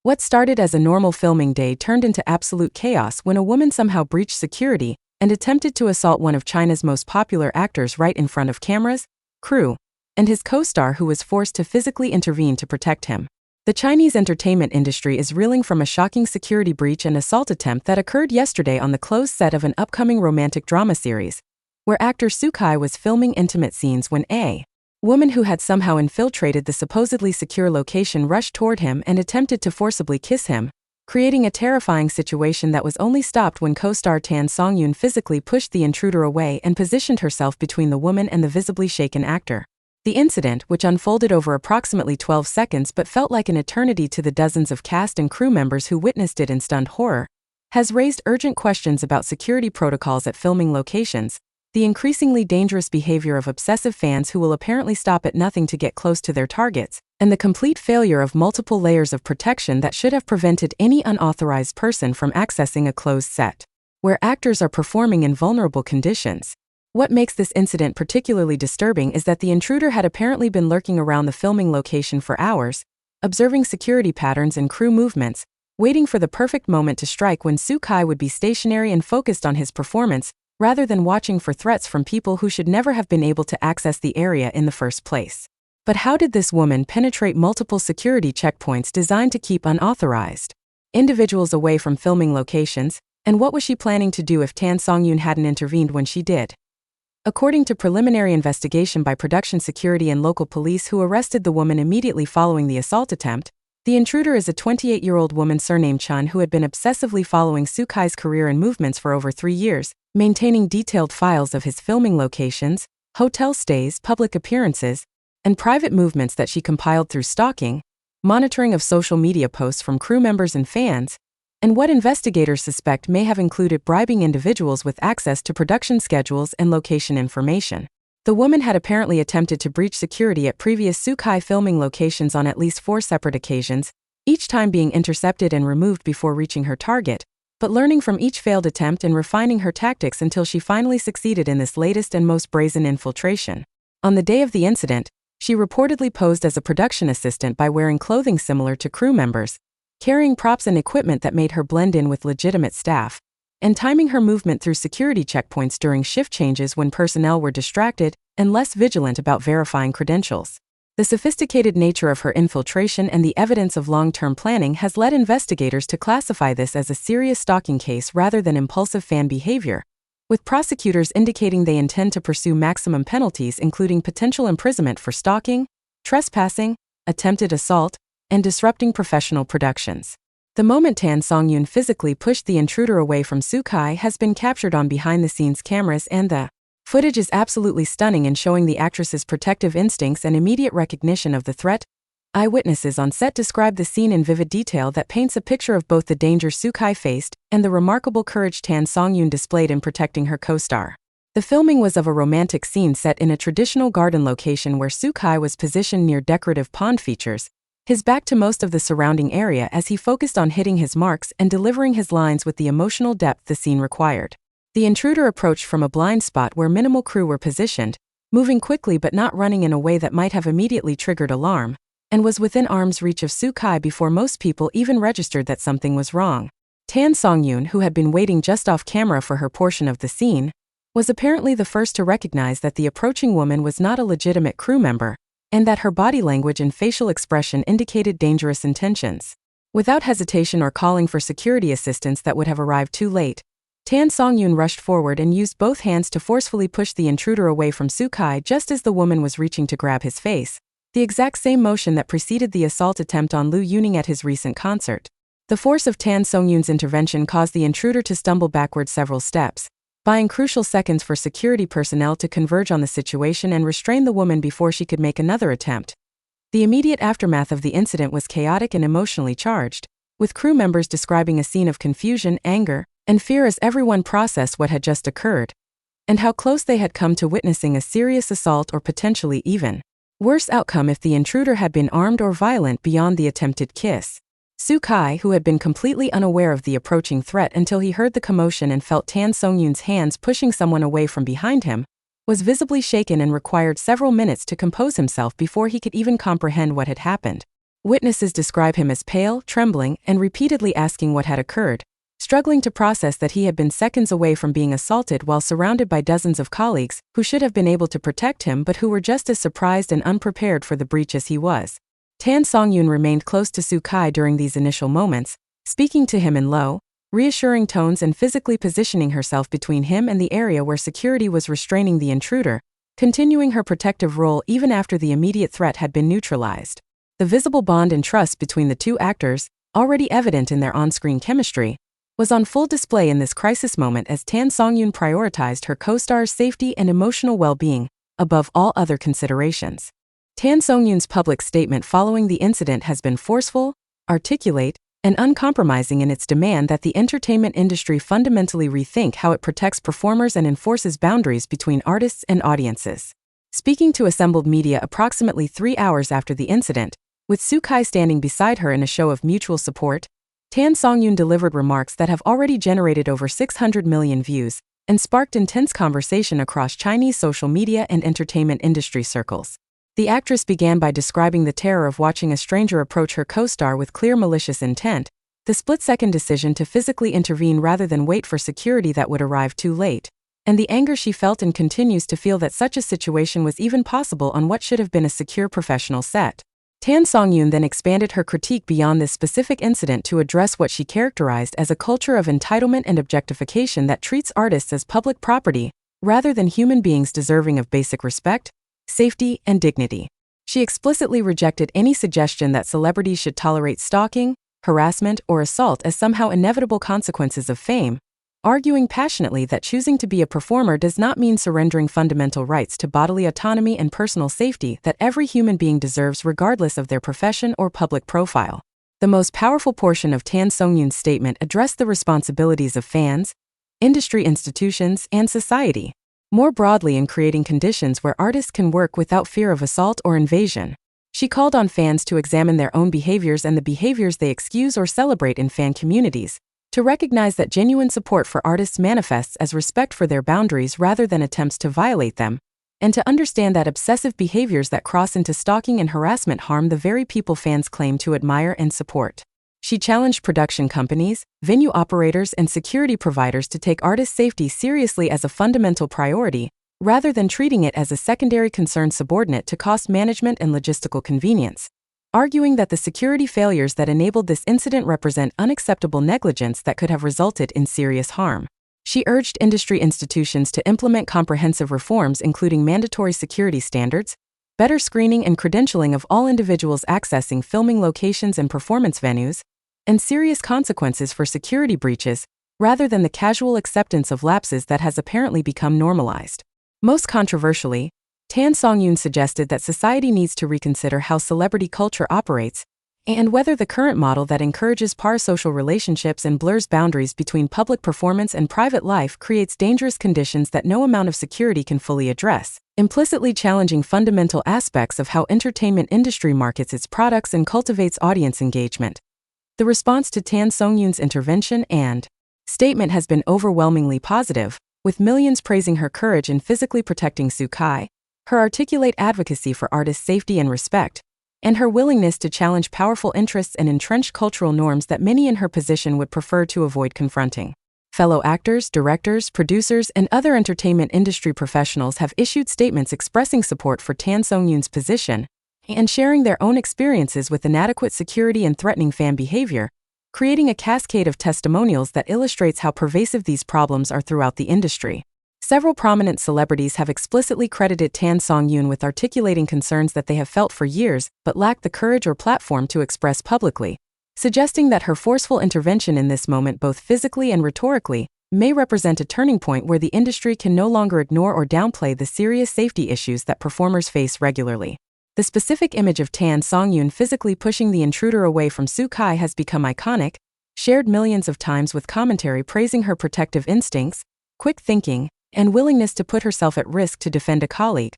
What started as a normal filming day turned into absolute chaos when a woman somehow breached security and attempted to assault one of China's most popular actors right in front of cameras, crew, and his co-star, who was forced to physically intervene to protect him. The Chinese entertainment industry is reeling from a shocking security breach and assault attempt that occurred yesterday on the closed set of an upcoming romantic drama series, where actor Su Kai was filming intimate scenes when a woman who had somehow infiltrated the supposedly secure location rushed toward him and attempted to forcibly kiss him, creating a terrifying situation that was only stopped when co-star Tan Songyun physically pushed the intruder away and positioned herself between the woman and the visibly shaken actor. The incident, which unfolded over approximately 12 seconds but felt like an eternity to the dozens of cast and crew members who witnessed it in stunned horror, has raised urgent questions about security protocols at filming locations, the increasingly dangerous behavior of obsessive fans who will apparently stop at nothing to get close to their targets, and the complete failure of multiple layers of protection that should have prevented any unauthorized person from accessing a closed set, where actors are performing in vulnerable conditions. What makes this incident particularly disturbing is that the intruder had apparently been lurking around the filming location for hours, observing security patterns and crew movements, waiting for the perfect moment to strike when Su Kai would be stationary and focused on his performance, rather than watching for threats from people who should never have been able to access the area in the first place. But how did this woman penetrate multiple security checkpoints designed to keep unauthorized individuals away from filming locations, and what was she planning to do if Tan Songyun hadn't intervened when she did? According to preliminary investigation by production security and local police who arrested the woman immediately following the assault attempt, the intruder is a 28-year-old woman surnamed Chun who had been obsessively following Su Kai's career and movements for over 3 years, maintaining detailed files of his filming locations, hotel stays, public appearances, and private movements that she compiled through stalking, monitoring of social media posts from crew members and fans, and what investigators suspect may have included bribing individuals with access to production schedules and location information. The woman had apparently attempted to breach security at previous Su Kai filming locations on at least 4 separate occasions, each time being intercepted and removed before reaching her target, but learning from each failed attempt and refining her tactics until she finally succeeded in this latest and most brazen infiltration. On the day of the incident, she reportedly posed as a production assistant by wearing clothing similar to crew members, carrying props and equipment that made her blend in with legitimate staff, and timing her movement through security checkpoints during shift changes when personnel were distracted and less vigilant about verifying credentials. The sophisticated nature of her infiltration and the evidence of long-term planning has led investigators to classify this as a serious stalking case rather than impulsive fan behavior, with prosecutors indicating they intend to pursue maximum penalties including potential imprisonment for stalking, trespassing, attempted assault, and disrupting professional productions. The moment Tan Songyun physically pushed the intruder away from Su Kai has been captured on behind-the-scenes cameras, and the footage is absolutely stunning in showing the actress's protective instincts and immediate recognition of the threat. Eyewitnesses on set describe the scene in vivid detail that paints a picture of both the danger Su Kai faced and the remarkable courage Tan Songyun displayed in protecting her co-star. The filming was of a romantic scene set in a traditional garden location where Su Kai was positioned near decorative pond features, his back to most of the surrounding area as he focused on hitting his marks and delivering his lines with the emotional depth the scene required. The intruder approached from a blind spot where minimal crew were positioned, moving quickly but not running in a way that might have immediately triggered alarm, and was within arm's reach of Su Kai before most people even registered that something was wrong. Tan Songyun, who had been waiting just off camera for her portion of the scene, was apparently the first to recognize that the approaching woman was not a legitimate crew member, and that her body language and facial expression indicated dangerous intentions. Without hesitation or calling for security assistance that would have arrived too late, Tan Songyun rushed forward and used both hands to forcefully push the intruder away from Su Kai just as the woman was reaching to grab his face, the exact same motion that preceded the assault attempt on Liu Yuning at his recent concert. The force of Tan Songyun's intervention caused the intruder to stumble backward several steps, buying crucial seconds for security personnel to converge on the situation and restrain the woman before she could make another attempt. The immediate aftermath of the incident was chaotic and emotionally charged, with crew members describing a scene of confusion, anger, and fear as everyone processed what had just occurred, and how close they had come to witnessing a serious assault or potentially even worse outcome if the intruder had been armed or violent beyond the attempted kiss. Su Kai, who had been completely unaware of the approaching threat until he heard the commotion and felt Tan Songyun's hands pushing someone away from behind him, was visibly shaken and required several minutes to compose himself before he could even comprehend what had happened. Witnesses describe him as pale, trembling, and repeatedly asking what had occurred, struggling to process that he had been seconds away from being assaulted while surrounded by dozens of colleagues who should have been able to protect him but who were just as surprised and unprepared for the breach as he was. Tan Songyun remained close to Su Kai during these initial moments, speaking to him in low, reassuring tones and physically positioning herself between him and the area where security was restraining the intruder, continuing her protective role even after the immediate threat had been neutralized. The visible bond and trust between the two actors, already evident in their on-screen chemistry, was on full display in this crisis moment as Tan Songyun prioritized her co-star's safety and emotional well-being above all other considerations. Tan Songyun's public statement following the incident has been forceful, articulate, and uncompromising in its demand that the entertainment industry fundamentally rethink how it protects performers and enforces boundaries between artists and audiences. Speaking to assembled media approximately 3 hours after the incident, with Su Kai standing beside her in a show of mutual support, Tan Songyun delivered remarks that have already generated over 600 million views and sparked intense conversation across Chinese social media and entertainment industry circles. The actress began by describing the terror of watching a stranger approach her co-star with clear malicious intent, the split-second decision to physically intervene rather than wait for security that would arrive too late, and the anger she felt and continues to feel that such a situation was even possible on what should have been a secure professional set. Tan Songyun then expanded her critique beyond this specific incident to address what she characterized as a culture of entitlement and objectification that treats artists as public property, rather than human beings deserving of basic respect, safety, and dignity. She explicitly rejected any suggestion that celebrities should tolerate stalking, harassment, or assault as somehow inevitable consequences of fame, arguing passionately that choosing to be a performer does not mean surrendering fundamental rights to bodily autonomy and personal safety that every human being deserves regardless of their profession or public profile. The most powerful portion of Tan Songyun's statement addressed the responsibilities of fans, industry institutions, and society, more broadly in creating conditions where artists can work without fear of assault or invasion. She called on fans to examine their own behaviors and the behaviors they excuse or celebrate in fan communities, to recognize that genuine support for artists manifests as respect for their boundaries rather than attempts to violate them, and to understand that obsessive behaviors that cross into stalking and harassment harm the very people fans claim to admire and support. She challenged production companies, venue operators, and security providers to take artist safety seriously as a fundamental priority, rather than treating it as a secondary concern subordinate to cost management and logistical convenience, arguing that the security failures that enabled this incident represent unacceptable negligence that could have resulted in serious harm. She urged industry institutions to implement comprehensive reforms including mandatory security standards, better screening and credentialing of all individuals accessing filming locations and performance venues, and serious consequences for security breaches, rather than the casual acceptance of lapses that has apparently become normalized. Most controversially, Tan Songyun suggested that society needs to reconsider how celebrity culture operates, and whether the current model that encourages parasocial relationships and blurs boundaries between public performance and private life creates dangerous conditions that no amount of security can fully address, implicitly challenging fundamental aspects of how entertainment industry markets its products and cultivates audience engagement. The response to Tan Songyun's intervention and statement has been overwhelmingly positive, with millions praising her courage in physically protecting Su Kai, her articulate advocacy for artists' safety and respect, and her willingness to challenge powerful interests and entrenched cultural norms that many in her position would prefer to avoid confronting. Fellow actors, directors, producers, and other entertainment industry professionals have issued statements expressing support for Tan Songyun's position and sharing their own experiences with inadequate security and threatening fan behavior, creating a cascade of testimonials that illustrates how pervasive these problems are throughout the industry. Several prominent celebrities have explicitly credited Tan Songyun with articulating concerns that they have felt for years but lack the courage or platform to express publicly, suggesting that her forceful intervention in this moment, both physically and rhetorically, may represent a turning point where the industry can no longer ignore or downplay the serious safety issues that performers face regularly. The specific image of Tan Songyun physically pushing the intruder away from Su Kai has become iconic, shared millions of times with commentary praising her protective instincts, quick thinking, and willingness to put herself at risk to defend a colleague,